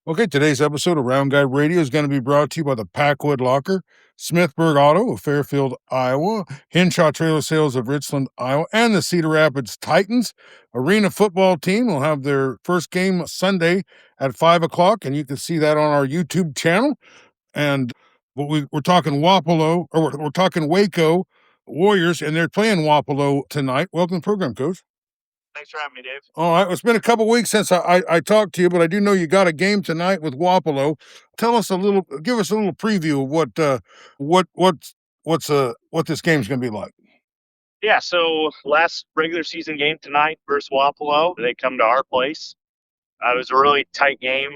Okay, today's episode of Round Guy Radio is going to be brought to you by the Packwood Locker, Smithburg Auto of Fairfield, Iowa, Henshaw Trailer Sales of Richland, Iowa, and the Cedar Rapids Titans. Arena football team will have their first game Sunday at 5 o'clock, and you can see that on our YouTube channel. And we're talking Wapello, or we're talking Waco Warriors, and they're playing Wapello tonight. Welcome to the program, Coach. Thanks for having me, Dave. All right. It's been a couple weeks since I talked to you, but I do know you got a game tonight with Wapello. Give us a little preview of what this game's going to be like. Yeah, so last regular season game tonight versus Wapello. They come to our place. It was a really tight game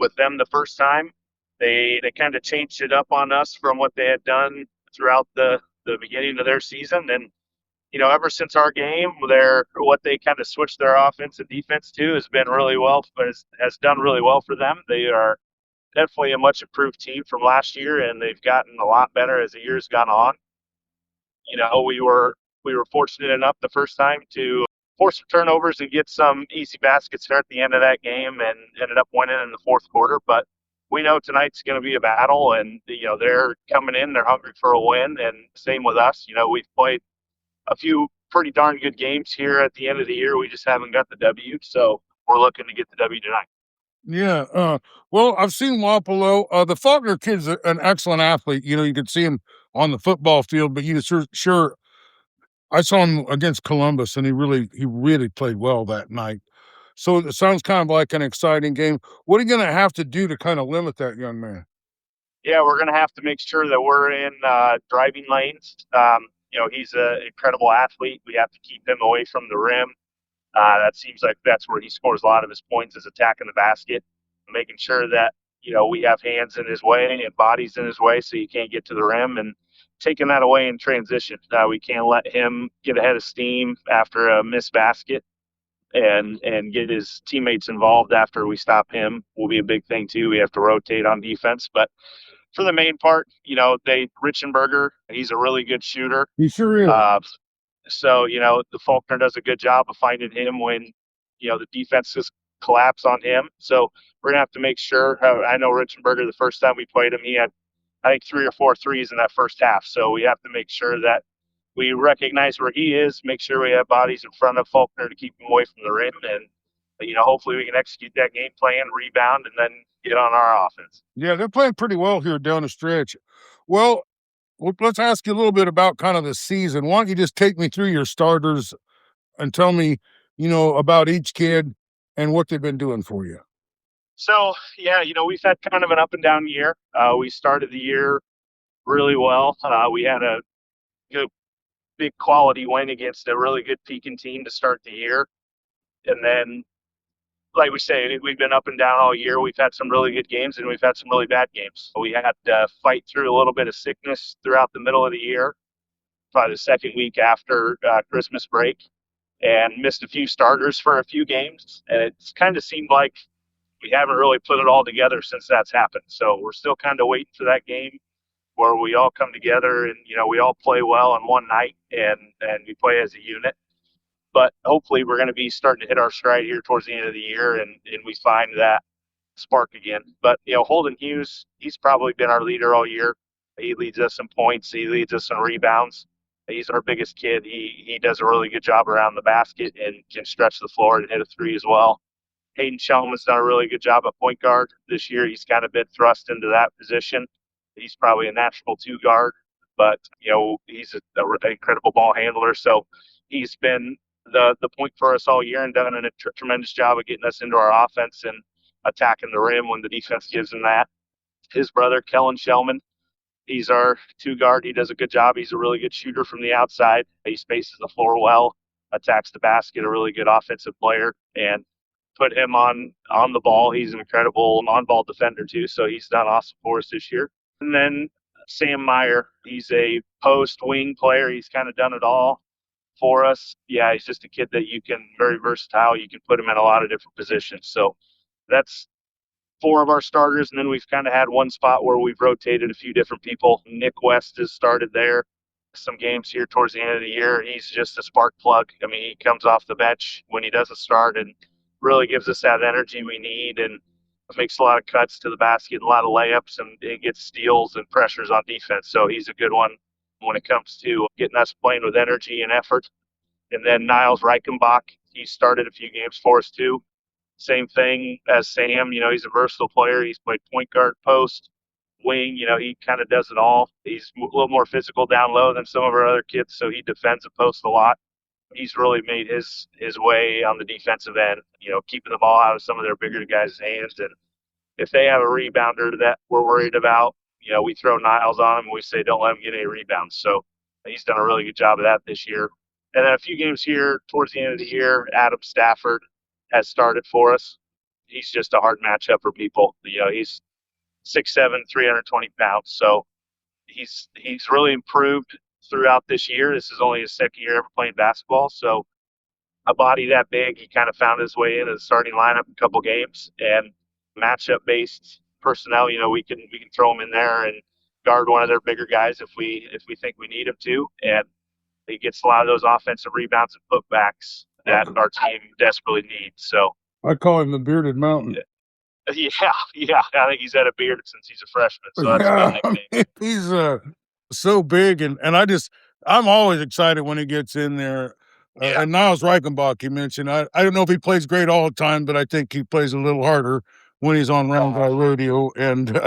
with them the first time. They kind of changed it up on us from what they had done throughout the beginning of their season. And, ever since our game, what they kind of switched their offense and defense to has been really well, has done really well for them. They are definitely a much improved team from last year, and they've gotten a lot better as the year's gone on. We were fortunate enough the first time to force some turnovers and get some easy baskets there at the end of that game, and ended up winning in the fourth quarter. But we know tonight's going to be a battle, and they're coming in, they're hungry for a win, and same with us. We've played a few pretty darn good games here at the end of the year. We just haven't got the W, so we're looking to get the W tonight. Yeah. Well, I've seen Wapello. The Faulkner kid's an excellent athlete. You can see him on the football field, but sure. I saw him against Columbus, and he really played well that night. So it sounds kind of like an exciting game. What are you going to have to do to kind of limit that young man? Yeah, we're going to have to make sure that we're in driving lanes. He's an incredible athlete. We have to keep him away from the rim. That seems like that's where he scores a lot of his points, is attacking the basket, making sure that, we have hands in his way and bodies in his way so he can't get to the rim, and taking that away in transition. We can't let him get ahead of steam after a missed basket, and get his teammates involved after we stop him will be a big thing too. We have to rotate on defense, but for the main part, Reichenberger, he's a really good shooter. He sure is. So, the Faulkner does a good job of finding him when, the defenses collapse on him. So we're going to have to make sure. I know Reichenberger, the first time we played him, he had, I think, 3 or 4 threes in that first half. So we have to make sure that we recognize where he is, make sure we have bodies in front of Faulkner to keep him away from the rim. And, hopefully we can execute that game plan, rebound, and then get on our offense. Yeah, they're playing pretty well here down the stretch. Well, let's ask you a little bit about kind of the season. Why don't you just take me through your starters and tell me, about each kid and what they've been doing for you? So, yeah, we've had kind of an up and down year. We started the year really well. We had a good, big quality win against a really good Pekin team to start the year. And then, like we say, we've been up and down all year. We've had some really good games and we've had some really bad games. We had to fight through a little bit of sickness throughout the middle of the year, probably the second week after Christmas break, and missed a few starters for a few games. And it's kind of seemed like we haven't really put it all together since that's happened. So we're still kind of waiting for that game where we all come together and, we all play well on one night and we play as a unit. But hopefully we're going to be starting to hit our stride here towards the end of the year and we find that spark again. But, Holden Hughes, he's probably been our leader all year. He leads us in points. He leads us in rebounds. He's our biggest kid. He does a really good job around the basket and can stretch the floor and hit a three as well. Hayden Sheldon's done a really good job at point guard this year. He's kind of been thrust into that position. He's probably a natural 2 guard, but, he's an incredible ball handler. So he's been the point for us all year and done a tremendous job of getting us into our offense and attacking the rim when the defense gives him that. His brother, Kellen Shellman, he's our 2 guard. He does a good job. He's a really good shooter from the outside. He spaces the floor well, attacks the basket, a really good offensive player, and put him on the ball. He's an incredible on-ball defender too, so he's done awesome for us this year. And then Sam Meyer, he's a post wing player. He's kind of done it all for us. Yeah, he's just a kid that very versatile. You can put him in a lot of different positions. So that's 4 of our starters, and then we've kind of had one spot where we've rotated a few different people. Nick West has started there some games here towards the end of the year. He's just a spark plug. I mean, he comes off the bench when he doesn't start and really gives us that energy we need. And makes a lot of cuts to the basket, a lot of layups, and it gets steals and pressures on defense. So he's a good one when it comes to getting us playing with energy and effort. And then Niles Reichenbach, he started a few games for us too. Same thing as Sam. He's a versatile player. He's played point guard, post, wing. He kind of does it all. He's a little more physical down low than some of our other kids, so he defends the post a lot. He's really made his way on the defensive end, keeping the ball out of some of their bigger guys' hands. And if they have a rebounder that we're worried about, we throw Niles on him and we say, don't let him get any rebounds. So he's done a really good job of that this year. And then a few games here towards the end of the year, Adam Stafford has started for us. He's just a hard matchup for people. He's 6'7", 320 pounds. So he's really improved throughout this year. This is only his second year ever playing basketball. So a body that big, he kind of found his way into the starting lineup a couple games. And matchup based personnel, we can throw him in there and guard one of their bigger guys if we think we need him to. And he gets a lot of those offensive rebounds and putbacks that our team desperately needs. So I call him the Bearded Mountain. Yeah. I think he's had a beard since he's a freshman, so that's a good nickname. He's so big, and I'm always excited when he gets in there. And Niles Reichenbach, you mentioned, I don't know if he plays great all the time, but I think he plays a little harder when he's on Round Guy Radio. And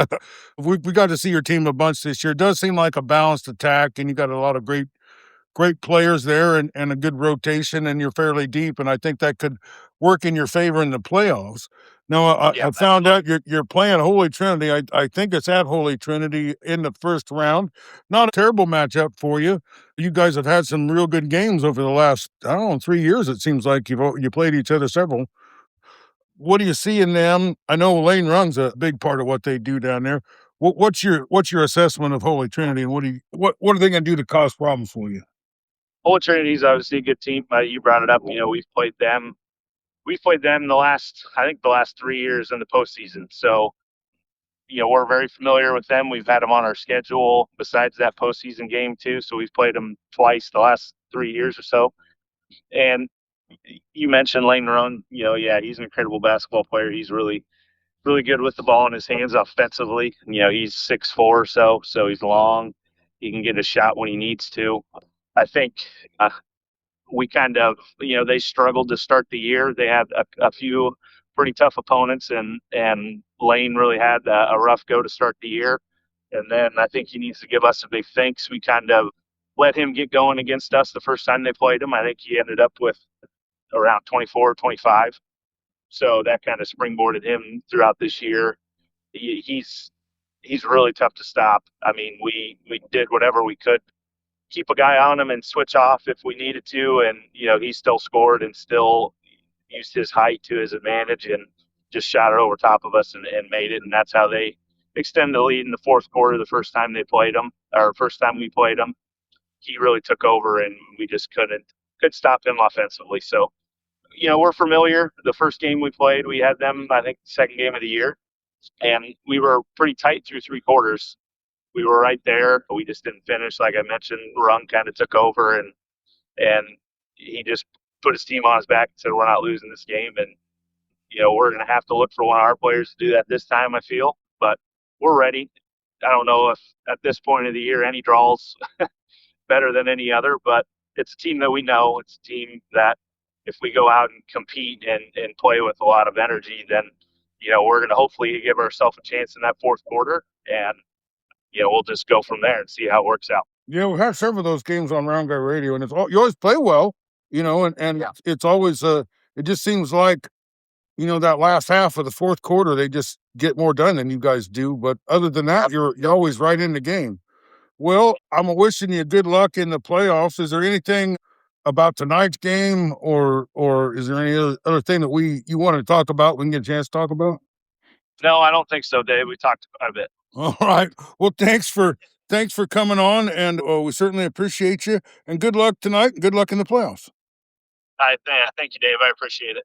we got to see your team a bunch this year. It does seem like a balanced attack, and you got a lot of great players there and a good rotation, and you're fairly deep, and I think that could work in your favor in the playoffs. Now, I found out you're playing Holy Trinity. I think it's at Holy Trinity in the first round. Not a terrible matchup for you. You guys have had some real good games over the last, 3 years. It seems like you played each other several. What do you see in them? I know Lane Rung's a big part of what they do down there. What's your assessment of Holy Trinity, and what are they going to do to cause problems for you? Holy Trinity's obviously a good team. You brought it up. We've played them. We've played them the last 3 years in the postseason. So, we're very familiar with them. We've had them on our schedule besides that postseason game too. So we've played them twice the last 3 years or so. And you mentioned Lane Rung. He's an incredible basketball player. He's really, really good with the ball in his hands offensively. He's 6'4" or so he's long. He can get a shot when he needs to. I think we kind of, they struggled to start the year. They had a few pretty tough opponents, and Lane really had a rough go to start the year. And then I think he needs to give us a big thanks. We kind of let him get going against us the first time they played him. I think he ended up with around 24, 25. So that kind of springboarded him throughout this year. He's really tough to stop. I mean, we did whatever we could, keep a guy on him and switch off if we needed to, and he still scored and still used his height to his advantage and just shot it over top of us and made it. And that's how they extended the lead in the fourth quarter. The first time we played him, he really took over, and we just couldn't stop him offensively. So we're familiar. The first game we played, we had them, I think, the second game of the year, and we were pretty tight through three quarters. We were right there, but we just didn't finish. Like I mentioned, Rung kind of took over, and he just put his team on his back and said, we're not losing this game. And, we're going to have to look for one of our players to do that this time, I feel. But we're ready. I don't know if at this point of the year any draws better than any other, but it's a team that we know. It's a team that if we go out and compete and play with a lot of energy, then, we're going to hopefully give ourselves a chance in that fourth quarter. And we'll just go from there and see how it works out. Yeah, we've had several of those games on Round Guy Radio, and you always play well, and it's always it just seems like, that last half of the fourth quarter, they just get more done than you guys do. But other than that, you're always right in the game. Well, I'm wishing you good luck in the playoffs. Is there anything about tonight's game, or is there any other thing that you want to talk about? We can get a chance to talk about. No, I don't think so, Dave. We talked quite a bit. All right. Well, thanks for coming on, and we certainly appreciate you. And good luck tonight. And good luck in the playoffs. Thank you, Dave. I appreciate it.